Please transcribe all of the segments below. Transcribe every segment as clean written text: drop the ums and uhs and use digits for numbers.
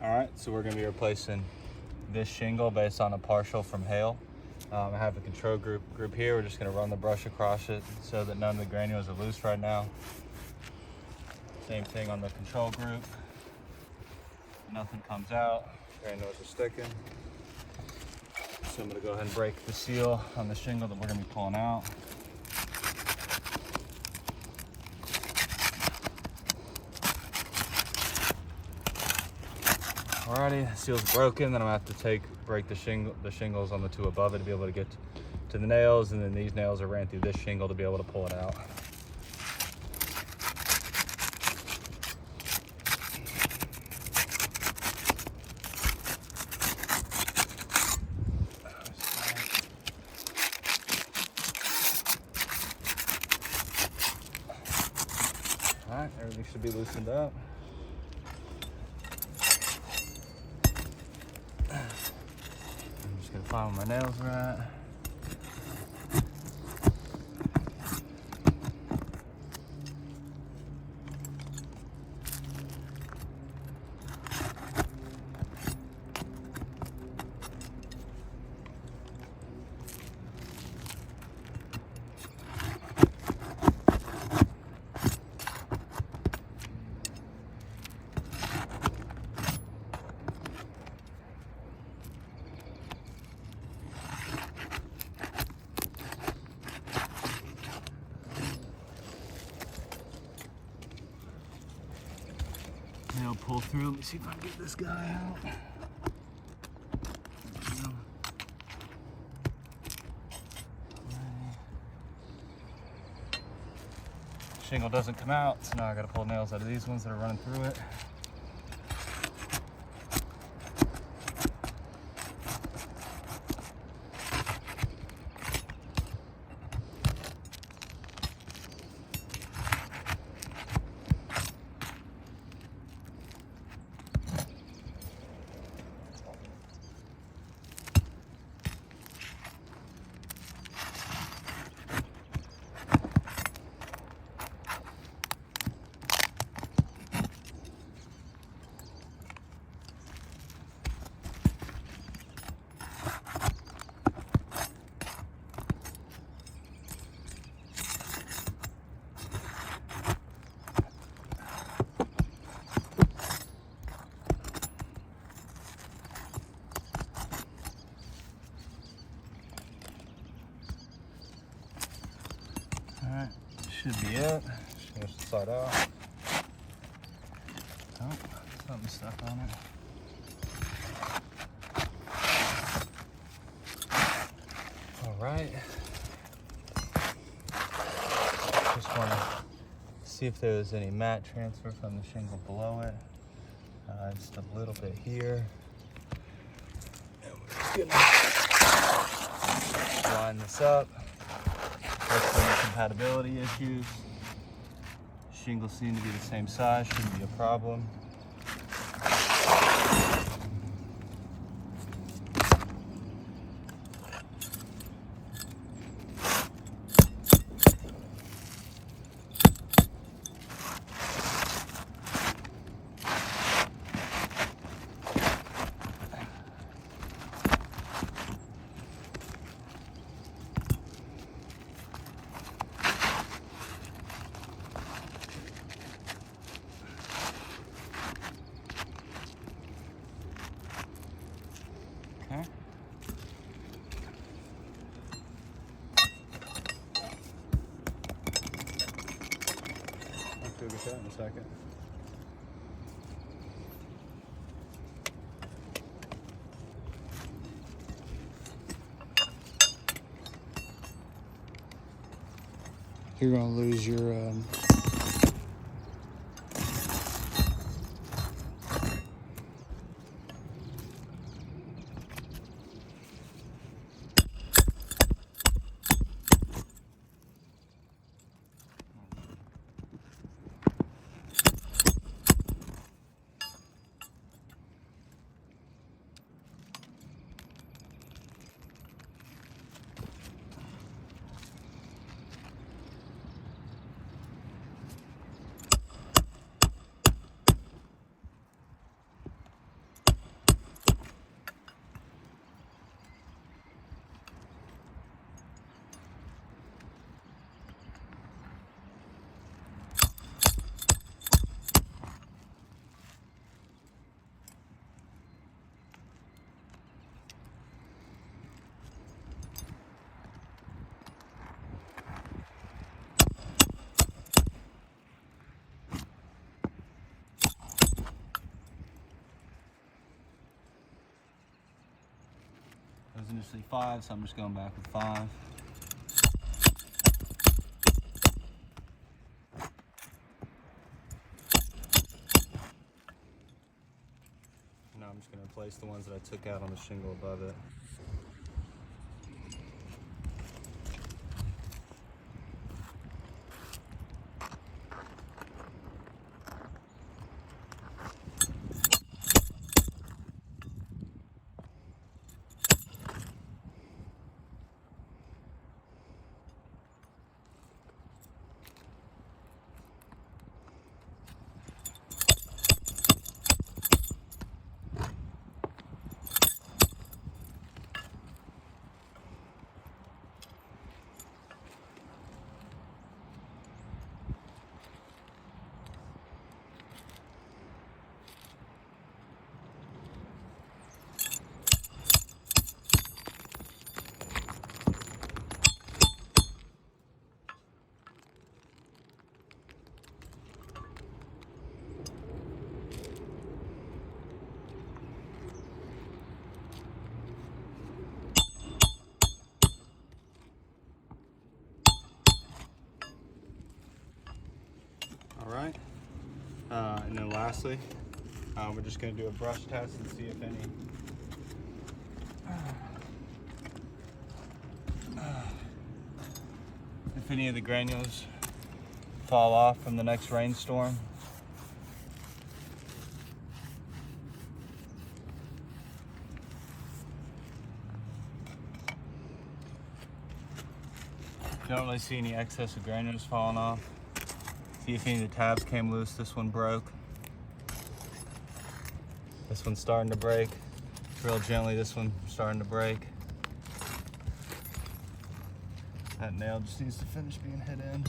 All right, so we're gonna be replacing this shingle based on a partial from hail. I have a control group here. We're just gonna run the brush across it so that none of the granules are loose right now. Same thing on the control group. Nothing comes out, granules are sticking. So I'm gonna go ahead and break the seal on the shingle that we're gonna be pulling out. Alrighty, the seal's broken. Then I'm gonna have to break the shingles on the two above it to be able to get to the nails, and then these nails are ran through this shingle to be able to pull it out. Alright, everything should be loosened up. I'm just gonna find where my nails are at. Nail pull through. Let me see if I can get this guy out. Shingle doesn't come out, so now I gotta pull nails out of these ones that are running through it. Alright, should be it. Just the side out. Oh, something stuck on it. Alright. Just want to see if there was any mat transfer from the shingle below it. Just a little bit here. And we're just gonna line this up. Hopefully no compatibility issues. Shingles seem to be the same size, shouldn't be a problem. Okay. I'll figure this out in a second. You're going to lose your was initially 5, so I'm just going back with 5. Now I'm just going to replace the ones that I took out on the shingle above it. All right, and then lastly, we're just going to do a brush test and see if any of the granules fall off from the next rainstorm. Don't really see any excess of granules falling off. See if any of the tabs came loose. This one broke. This one's starting to break. Real gently, this one's starting to break. That nail just needs to finish being hit in.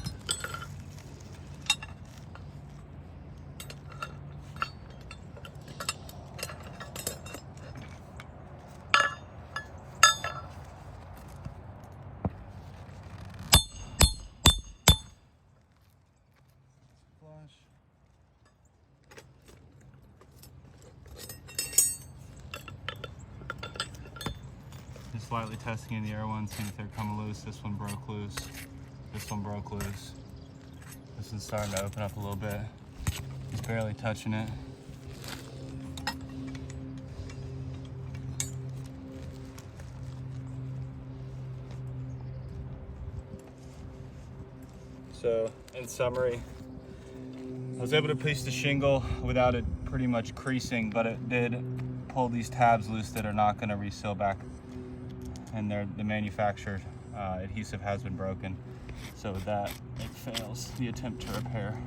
Just slightly testing in the other ones, seeing if they're coming loose. This one broke loose. This one broke loose. This one's starting to open up a little bit. He's barely touching it. So, in summary, I was able to piece the shingle without it pretty much creasing, but it did pull these tabs loose that are not going to reseal back, and the manufactured adhesive has been broken. So with that, it fails the attempt to repair.